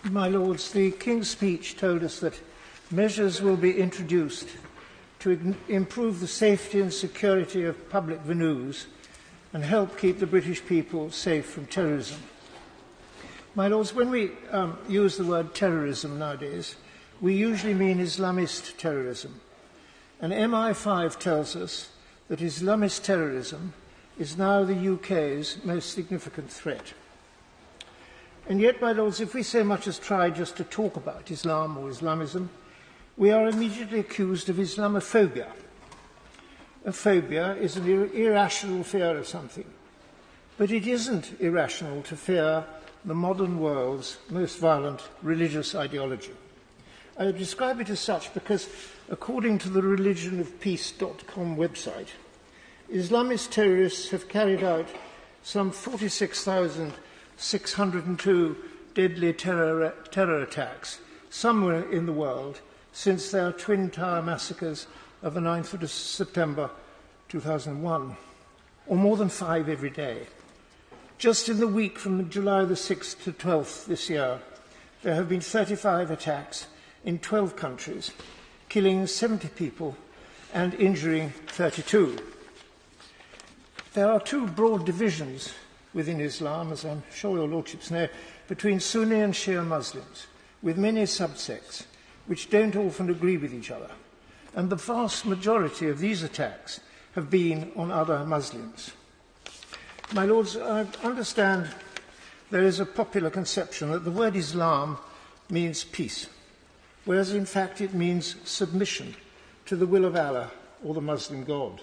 My Lords, the King's speech told us that measures will be introduced to improve the safety and security of public venues and help keep the British people safe from terrorism. My Lords, when we use the word terrorism nowadays, we usually mean Islamist terrorism. And MI5 tells us that Islamist terrorism is now the UK's most significant threat. And yet, my Lords, if we so much as try just to talk about Islam or Islamism, we are immediately accused of Islamophobia. A phobia is an irrational fear of something. But it isn't irrational to fear the modern world's most violent religious ideology. I describe it as such because, according to the religionofpeace.com website, Islamist terrorists have carried out some 46,602 deadly terror attacks somewhere in the world since their Twin Tower massacres of the 9th of September 2001, or more than 5 every day. Just in the week from July the 6th to 12th this year, there have been 35 attacks in 12 countries, killing 70 people and injuring 32. There are two broad divisions within Islam, as I'm sure your lordships know, between Sunni and Shia Muslims, with many subsects which don't often agree with each other. And the vast majority of these attacks have been on other Muslims. My Lords, I understand there is a popular conception that the word Islam means peace, whereas in fact it means submission to the will of Allah or the Muslim God.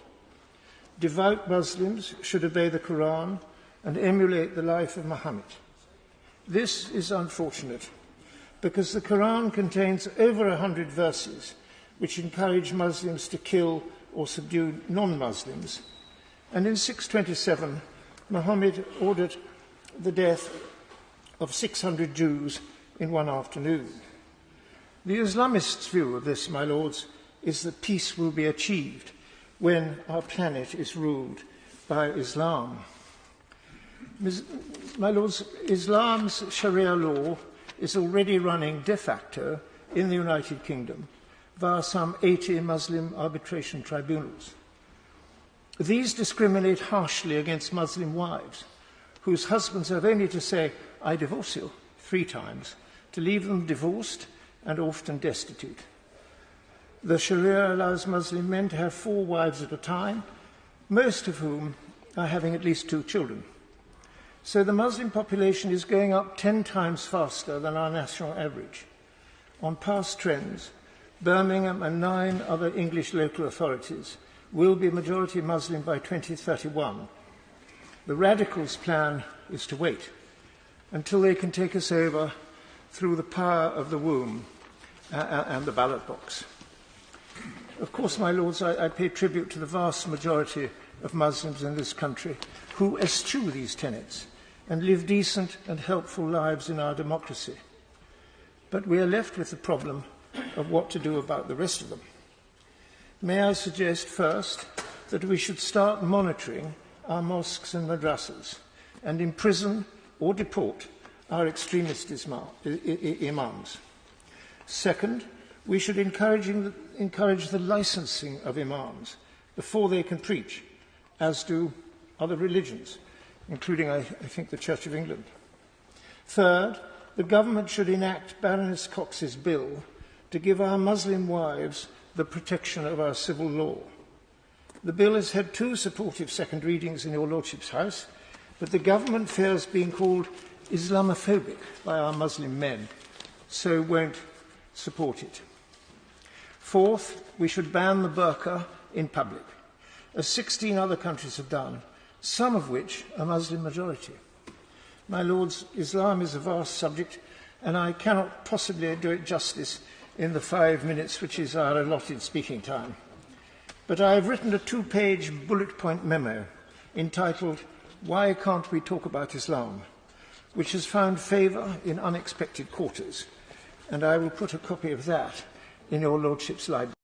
Devout Muslims should obey the Quran and emulate the life of Muhammad. This is unfortunate because the Quran contains over 100 verses which encourage Muslims to kill or subdue non-Muslims. And in 627, Muhammad ordered the death of 600 Jews in one afternoon. The Islamists' view of this, my Lords, is that peace will be achieved when our planet is ruled by Islam. My Lords, Islam's Sharia law is already running de facto in the United Kingdom via some 80 Muslim arbitration tribunals. These discriminate harshly against Muslim wives, whose husbands have only to say, "I divorce you," 3 times, to leave them divorced and often destitute. The Sharia allows Muslim men to have 4 wives at a time, most of whom are having at least 2 children. So the Muslim population is going up 10 times faster than our national average. On past trends, Birmingham and 9 other English local authorities will be majority Muslim by 2031. The radicals' plan is to wait until they can take us over through the power of the womb and the ballot box. Of course, my Lords, I pay tribute to the vast majority of Muslims in this country who eschew these tenets and live decent and helpful lives in our democracy. But we are left with the problem of what to do about the rest of them. May I suggest first that we should start monitoring our mosques and madrasas and imprison or deport our extremist imams. Second, we should encourage the licensing of imams before they can preach, as do other religions, including, I think, the Church of England. Third, the government should enact Baroness Cox's bill to give our Muslim wives the protection of our civil law. The bill has had 2 supportive second readings in your Lordship's House, but the government fears being called Islamophobic by our Muslim men, so won't support it. Fourth, we should ban the burqa in public, as 16 other countries have done, some of which are Muslim majority. My Lords, Islam is a vast subject, and I cannot possibly do it justice in the 5 minutes which is our allotted speaking time. But I have written a 2-page bullet point memo entitled "Why Can't We Talk About Islam?", which has found favour in unexpected quarters, and I will put a copy of that in your Lordship's library.